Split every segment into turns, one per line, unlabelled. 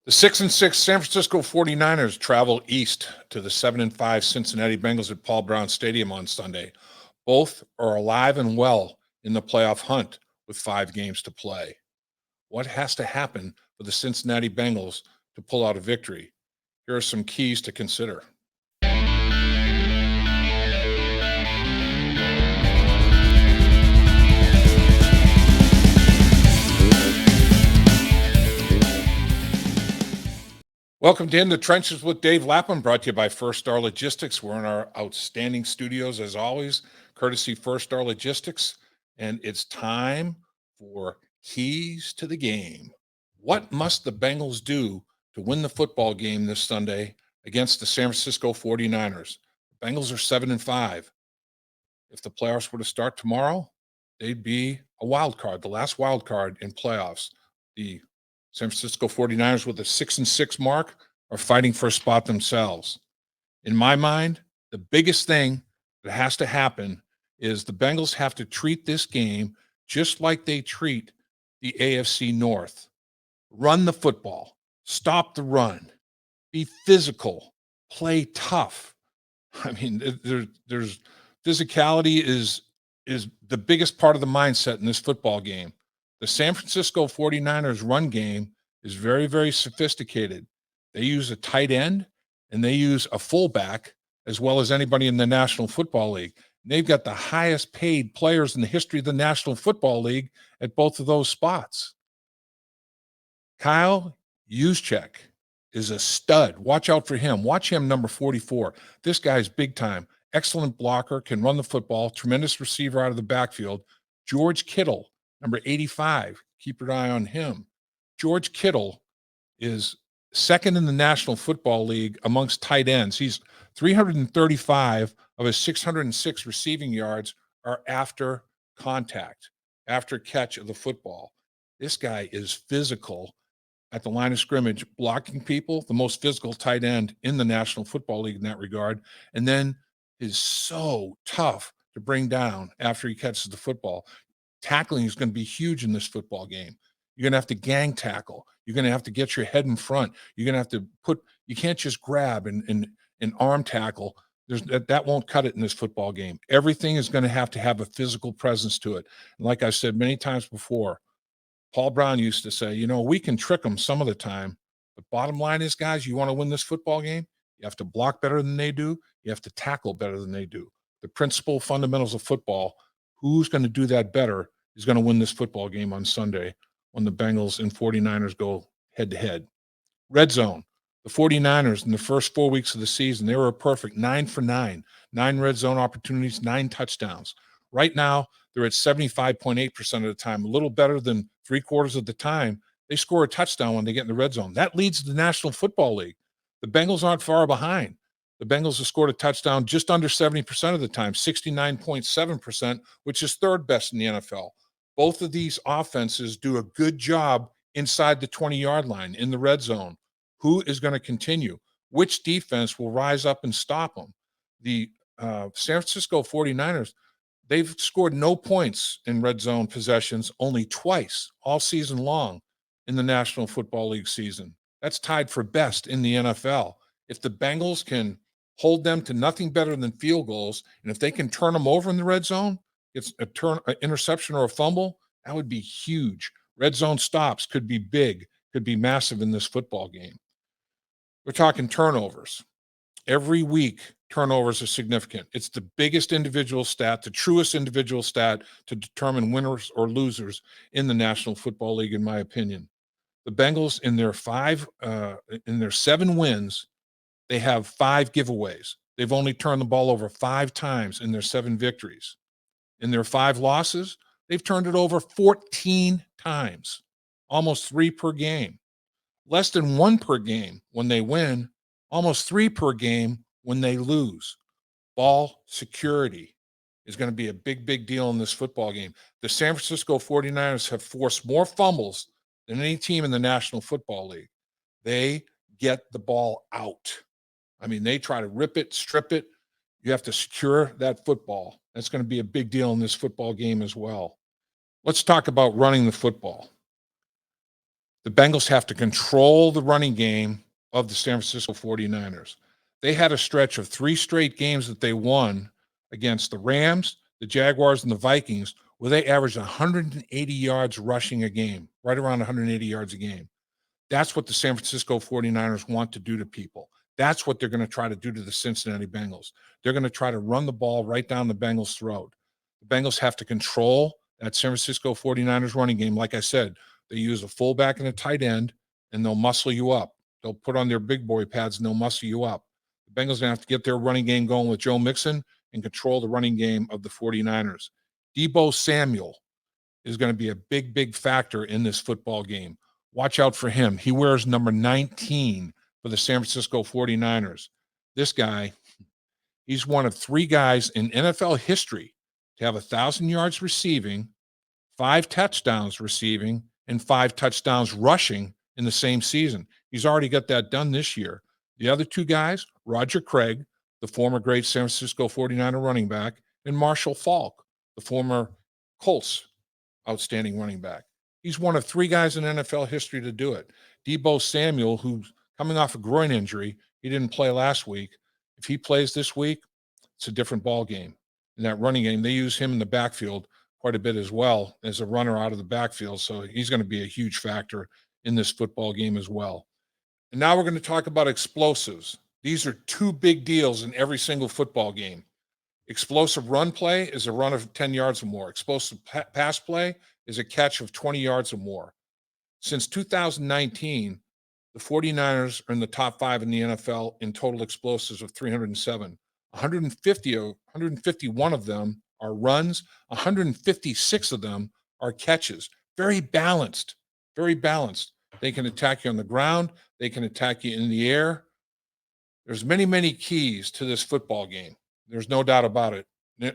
The 6-6 San Francisco 49ers travel east to the 7-5 Cincinnati Bengals at Paul Brown Stadium on Sunday. Both are alive and well in the playoff hunt with 5 games to play. What has to happen for the Cincinnati Bengals to pull out a victory? Here are some keys to consider. Welcome to In the Trenches with Dave Lapham, brought to you by First Star Logistics. We're in our outstanding studios, as always, courtesy First Star Logistics, and it's time for Keys to the Game. What must the Bengals do to win the football game this Sunday against the San Francisco 49ers? The Bengals are 7-5. If the playoffs were to start tomorrow, they'd be a wild card, the last wild card in playoffs. The San Francisco 49ers with a 6-6 mark are fighting for a spot themselves. In my mind, the biggest thing that has to happen is the Bengals have to treat this game just like they treat the AFC North. Run the football, stop the run, be physical, play tough. I mean, there's physicality is the biggest part of the mindset in this football game. The San Francisco 49ers run game is very, very sophisticated. They use a tight end and they use a fullback as well as anybody in the National Football League. And they've got the highest paid players in the history of the National Football League at both of those spots. Kyle Juszczyk is a stud. Watch out for him. Watch him, number 44. This guy's big time. Excellent blocker, can run the football, tremendous receiver out of the backfield. George Kittle, number 85. Keep your eye on him. George Kittle is second in the National Football League amongst tight ends. He's 335 of his 606 receiving yards are after contact, after catch of the football. This guy is physical at the line of scrimmage, blocking people, the most physical tight end in the National Football League in that regard, and then is so tough to bring down after he catches the football. Tackling is going to be huge in this football game. You're going to have to gang tackle. You're going to have to get your head in front. You're going to have to you can't just grab and arm tackle. That won't cut it in this football game. Everything is going to have a physical presence to it. And like I said many times before, Paul Brown used to say, we can trick them some of the time, but bottom line is, guys, you want to win this football game, you have to block better than they do. You have to tackle better than they do. The principal fundamentals of football, who's going to do that better is going to win this football game on Sunday when the Bengals and 49ers go head-to-head. Red zone. The 49ers in the first 4 weeks of the season, they were a perfect 9 for 9. 9 red zone opportunities, 9 touchdowns. Right now, they're at 75.8% of the time, a little better than 3/4 of the time. They score a touchdown when they get in the red zone. That leads the National Football League. The Bengals aren't far behind. The Bengals have scored a touchdown just under 70% of the time, 69.7%, which is third best in the NFL. Both of these offenses do a good job inside the 20-yard line in the red zone. Who is going to continue? Which defense will rise up and stop them? The San Francisco 49ers, they've scored no points in red zone possessions, only twice all season long in the National Football League season. That's tied for best in the NFL. If the Bengals can hold them to nothing better than field goals, and if they can turn them over in the red zone, it's an interception or a fumble, that would be huge. Red zone stops could be big, could be massive in this football game. We're talking turnovers. Every week, turnovers are significant. It's the biggest individual stat, the truest individual stat to determine winners or losers in the National Football League, in my opinion. The Bengals, in their 7 wins, they have 5 giveaways. They've only turned the ball over 5 times in their 7 victories. In their 5 losses, they've turned it over 14 times, almost 3 per game. Less than 1 per game when they win, almost 3 per game when they lose. Ball security is going to be a big, big deal in this football game. The San Francisco 49ers have forced more fumbles than any team in the National Football League. They get the ball out. I mean, they try to rip it, strip it. You have to secure that football. That's going to be a big deal in this football game as well. Let's talk about running the football. The Bengals have to control the running game of the San Francisco 49ers. They had a stretch of 3 straight games that they won against the Rams, the Jaguars, and the Vikings, where they averaged 180 yards rushing a game, right around 180 yards a game. That's what the San Francisco 49ers want to do to people. That's what they're going to try to do to the Cincinnati Bengals. They're going to try to run the ball right down the Bengals' throat. The Bengals have to control that San Francisco 49ers running game. Like I said, they use a fullback and a tight end, and they'll muscle you up. They'll put on their big boy pads, and they'll muscle you up. The Bengals are going to have to get their running game going with Joe Mixon and control the running game of the 49ers. Deebo Samuel is going to be a big, big factor in this football game. Watch out for him. He wears number 19 for the San Francisco 49ers. This guy, he's one of 3 guys in NFL history to have 1,000 yards receiving, 5 touchdowns receiving, and 5 touchdowns rushing in the same season. He's already got that done this year. The other 2 guys, Roger Craig, the former great San Francisco 49er running back, and Marshall Faulk, the former Colts outstanding running back. He's one of 3 guys in NFL history to do it. Deebo Samuel, who's coming off a groin injury, he didn't play last week. If he plays this week, it's a different ball game. In that running game, they use him in the backfield quite a bit as well as a runner out of the backfield. So he's going to be a huge factor in this football game as well. And now we're going to talk about explosives. These are 2 big deals in every single football game. Explosive run play is a run of 10 yards or more. Explosive pass play is a catch of 20 yards or more. Since 2019, the 49ers are in the top 5 in the NFL in total explosives of 307. 151 of them are runs. 156 of them are catches. Very balanced, very balanced. They can attack you on the ground. They can attack you in the air. There's many, many keys to this football game. There's no doubt about it.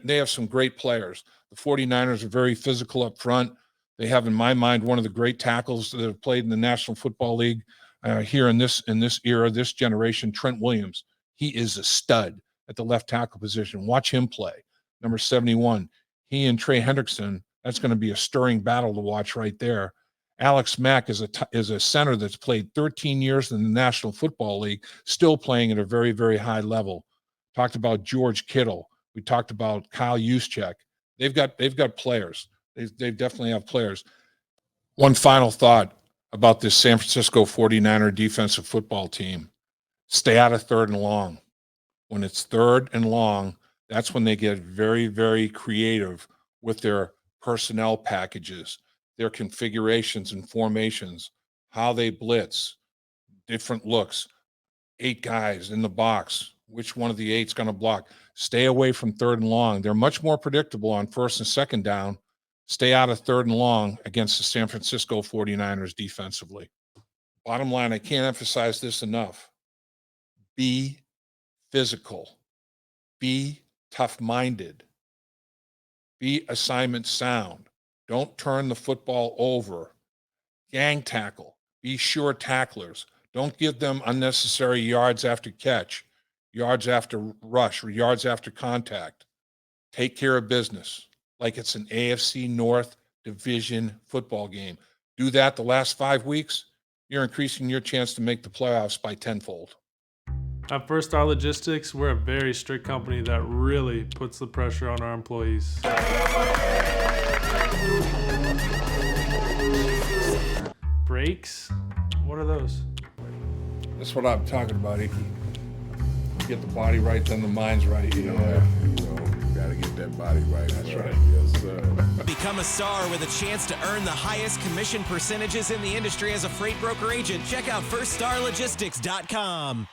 They have some great players. The 49ers are very physical up front. They have, in my mind, one of the great tackles that have played in the National Football League here in this era, this generation, Trent Williams. He is a stud at the left tackle position. Watch him play. Number 71. He and Trey Hendrickson, that's going to be a stirring battle to watch right there. Alex Mack is a center that's played 13 years in the National Football League, still playing at a very, very high level. Talked about George Kittle. We talked about Kyle Juszczyk. They've got players. They definitely have players. One final thought about this San Francisco 49er defensive football team. Stay out of 3rd and long. When it's 3rd and long, that's when they get very, very creative with their personnel packages, their configurations and formations, how they blitz, different looks, 8 guys in the box. Which one of the 8's going to block? Stay away from 3rd and long. They're much more predictable on 1st and 2nd down. Stay out of 3rd and long against the San Francisco 49ers defensively. Bottom line, I can't emphasize this enough. Be physical. Be tough-minded. Be assignment sound. Don't turn the football over. Gang tackle. Be sure tacklers. Don't give them unnecessary yards after catch, yards after rush, or yards after contact. Take care of business like it's an AFC North division football game. Do that the last 5 weeks, you're increasing your chance to make the playoffs by tenfold.
At First Star Logistics, we're a very strict company that really puts the pressure on our employees. Brakes? What are those?
That's what I'm talking about, Icky. Get the body right, then the mind's right. You know,
gotta get that body right.
That's right.
Yes, sir.
Become a star with a chance to earn the highest commission percentages in the industry as a freight broker agent. Check out firststarlogistics.com.